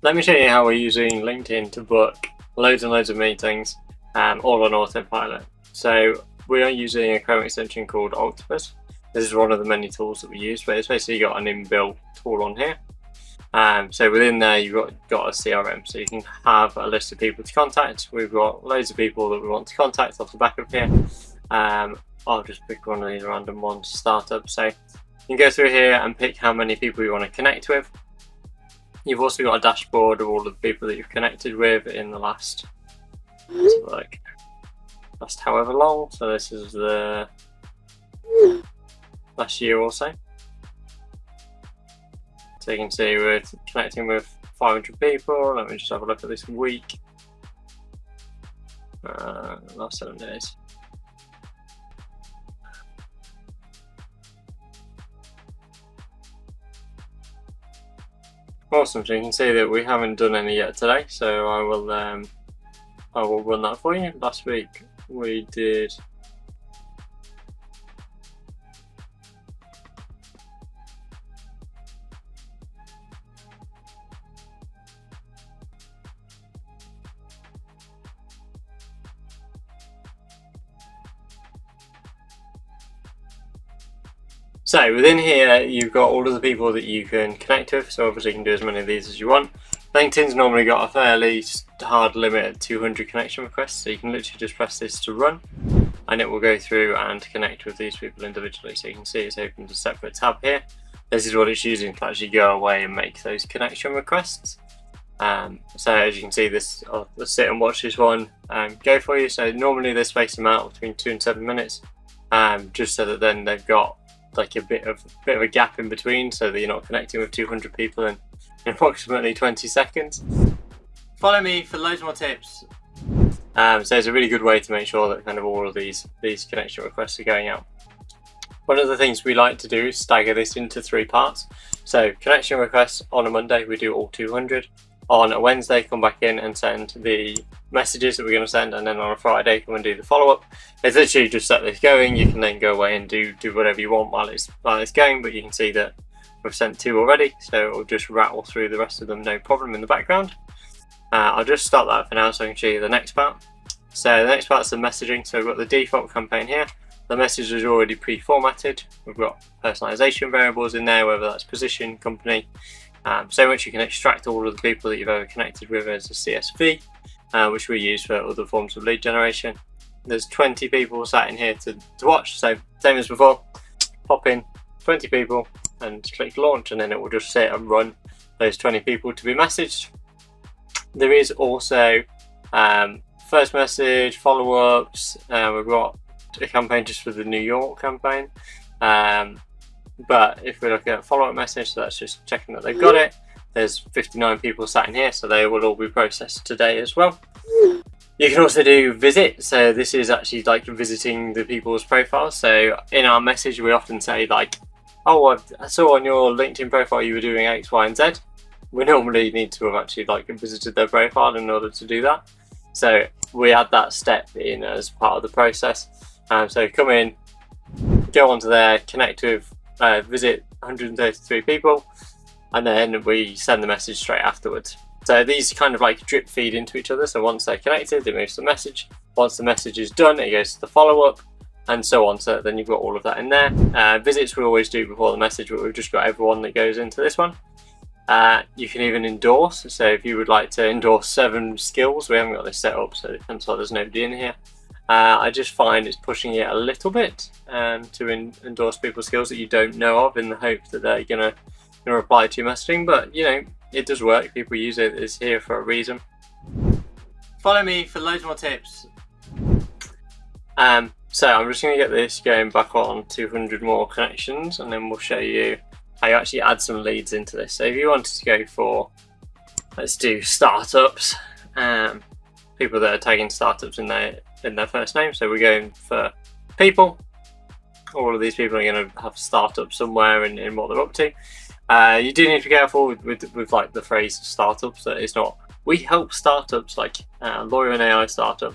let me show you how we're using LinkedIn to book loads and loads of meetings, all on autopilot. So we are using a Chrome extension called Octopus. This is one of the many tools that we use, but it's basically got an inbuilt tool on here. So within there, you've got a CRM, so you can have a list of people to contact. We've got loads of people that we want to contact off the back of here. I'll just pick one of these random ones, startup. So you can go through here and pick how many people you want to connect with. You've also got a dashboard of all of the people that you've connected with in the last, last however long. So this is the last year or so. So you can see we're connecting with 500 people. Let me just have a look at this week. Last 7 days. Awesome. So you can see that we haven't done any yet today. So I will run that for you. Last week we did. So within here, you've got all of the people that you can connect with. So obviously you can do as many of these as you want. LinkedIn's normally got a fairly hard limit at 200 connection requests. So you can literally just press this to run and it will go through and connect with these people individually. So you can see it's opened a separate tab here. This is what it's using to actually go away and make those connection requests. So as you can see, I'll sit and watch this one go for you. So normally they space them out between 2 and 7 minutes, just so that then they've got like a bit of a gap in between, so that you're not connecting with 200 people in approximately 20 seconds. Follow me for loads more tips. So it's a really good way to make sure that kind of all of these connection requests are going out. One of the things we like to do is stagger this into 3 parts. So connection requests on a Monday, we do all 200. On a Wednesday, come back in and send the messages that we're going to send, and then on a Friday, come and do the follow-up. It's literally just set this going. You can then go away and do whatever you want while it's going, but you can see that we've sent 2 already, so it'll just rattle through the rest of them, no problem in the background. I'll just stop that for now so I can show you the next part. So the next part is the messaging. So we've got the default campaign here. The message is already pre-formatted. We've got personalization variables in there, whether that's position, company. So much you can extract all of the people that you've ever connected with as a CSV, which we use for other forms of lead generation. There's 20 people sat in here to watch, so same as before, pop in 20 people and click launch, and then it will just sit and run those 20 people to be messaged. There is also first message, follow-ups. We've got a campaign just for the New York campaign. But if we look at follow-up message, so that's just checking that they've got it. There's 59 people sat in here, so they will all be processed today as well. You can also do visit, so this is actually like visiting the people's profiles. So in our message, we often say like, oh, I saw on your LinkedIn profile you were doing X, Y, and Z. We normally need to have actually like visited their profile in order to do that. So we add that step in as part of the process. So come in, go onto there, connect with, visit 133 people, and then we send the message straight afterwards. So these kind of like drip feed into each other. So once they're connected, it moves the message. Once the message is done, it goes to the follow-up, and so on. So then you've got all of that in there. Visits we always do before the message, but we've just got everyone that goes into this one. You can even endorse. So if you would like to endorse 7 skills, we haven't got this set up, so hence why there's nobody in here. I just find it's pushing it a little bit to endorse people's skills that you don't know of, in the hope that they're gonna reply to your messaging. But you know, it does work. People use it. It's here for a reason. Follow me for loads more tips. So I'm just gonna get this going back on 200 more connections, and then we'll show you how you actually add some leads into this. So if you wanted to go for, let's do startups, people that are tagging startups in their first name. So we're going for people. All of these people are going to have startups somewhere in what they're up to. You do need to be careful with like the phrase startups. That it's not, we help startups like Lawyer and AI startup.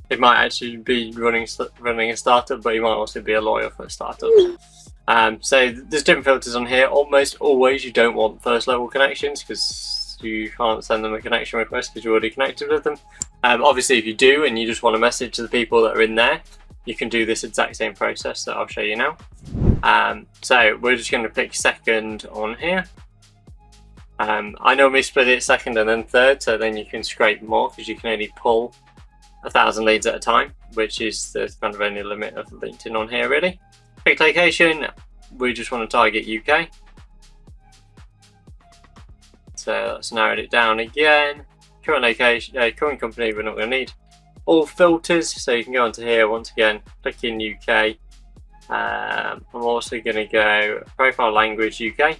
It might actually be running a startup, but you might also be a lawyer for startups. So there's different filters on here. Almost always you don't want first level connections because you can't send them a connection request because you're already connected with them. Obviously if you do and you just want to message the people that are in there, you can do this exact same process that I'll show you now. So we're just going to pick second on here. I normally split it second and then third, so then you can scrape more because you can only pull 1,000 leads at a time, which is the kind of only limit of LinkedIn on here really. Pick location, we just want to target UK. So let's narrow it down again. Current location, current company we're not going to need. All filters, so you can go onto here once again, click in UK. I'm also going to go profile language UK.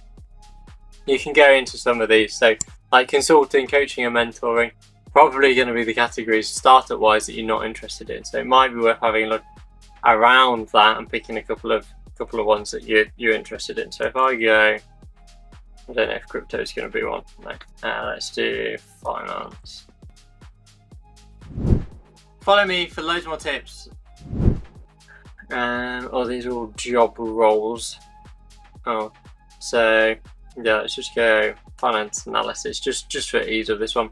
You can go into some of these, so like consulting, coaching and mentoring, probably going to be the categories startup wise that you're not interested in. So it might be worth having a look around that and picking a couple of ones that you're interested in. So if I go, I don't know if crypto is going to be one. No. Let's do finance. Follow me for loads more tips. Oh, these are all job roles. Oh, so yeah, let's just go finance analysis, just for ease of this one.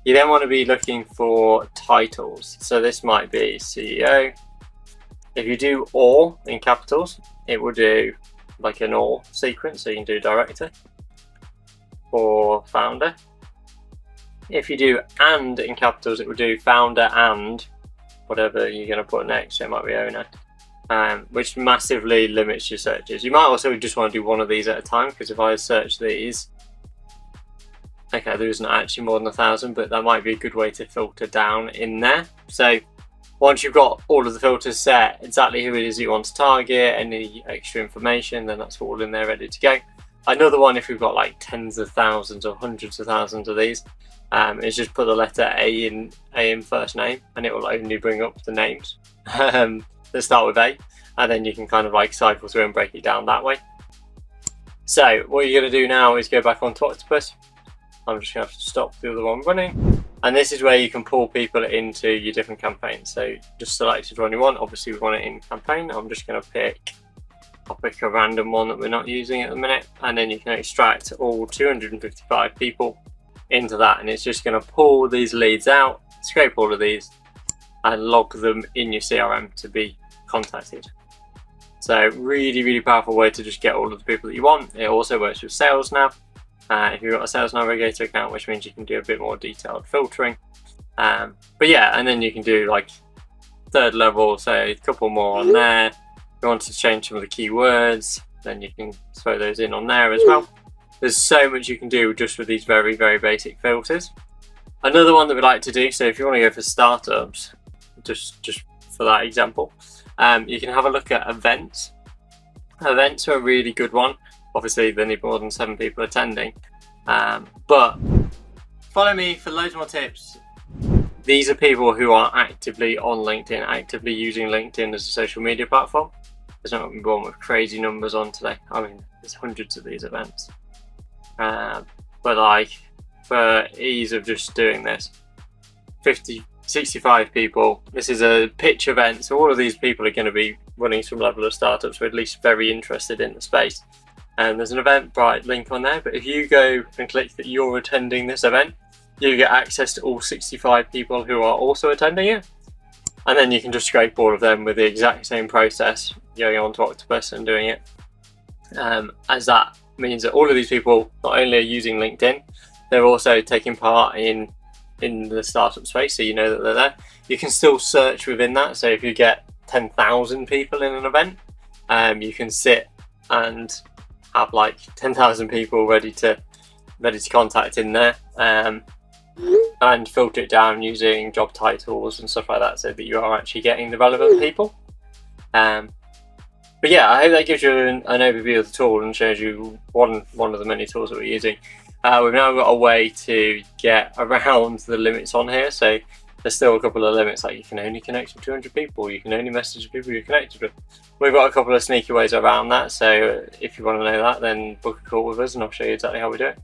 You then want to be looking for titles. So this might be CEO. If you do or in capitals, it will do like an or sequence, so you can do director or founder. If you do and in capitals, it will do founder and whatever you're going to put next, so it might be owner. Which massively limits your searches. You might also just want to do one of these at a time, because if I search these, okay, there isn't actually more than 1,000, but that might be a good way to filter down in there. So once you've got all of the filters set, exactly who it is you want to target, any extra information, then that's all in there ready to go. Another one, if we've got like tens of thousands or hundreds of thousands of these, is just put the letter A in first name, and it will only bring up the names that start with A, and then you can kind of like cycle through and break it down that way. So what you're going to do now is go back onto Octopus. I'm just going to have to stop the other one running, and this is where you can pull people into your different campaigns. So just select which one you want. Obviously we want it in campaign. I'm just going to pick a random one that we're not using at the minute, and then you can extract all 255 people into that, and it's just going to pull these leads out, scrape all of these and log them in your CRM to be contacted. So really powerful way to just get all of the people that you want. It also works with Sales Nav. If you've got a Sales Navigator account, which means you can do a bit more detailed filtering. But yeah, and then you can do like third level, say a couple more on there. If you want to change some of the keywords, then you can throw those in on there as well. There's so much you can do just with these very basic filters. Another one that we like to do, so if you want to go for startups, just for that example, you can have a look at events. Events are a really good one. Obviously they need more than 7 people attending, but follow me for loads more tips. These are people who are actively on LinkedIn, actively using LinkedIn as a social media platform. There's not one with crazy numbers on today. I mean, there's hundreds of these events, but like for ease of just doing this, 65 people. This is a pitch event, so all of these people are going to be running some level of startups, or at least very interested in the space. And there's an Eventbrite link on there, but if you go and click that you're attending this event, you get access to all 65 people who are also attending it, and then you can just scrape all of them with the exact same process, going on to Octopus and doing it. As that means that all of these people not only are using LinkedIn, they're also taking part in the startup space, so you know that they're there. You can still search within that, so if you get 10,000 people in an event, you can sit and have like 10,000 people ready to contact in there, and filter it down using job titles and stuff like that, so that you are actually getting the relevant people. But yeah, I hope that gives you an overview of the tool and shows you one of the many tools that we're using. We've now got a way to get around the limits on here, so there's still a couple of limits, like you can only connect with 200 people, you can only message people you're connected with. We've got a couple of sneaky ways around that, so if you want to know that, then book a call with us and I'll show you exactly how we do it.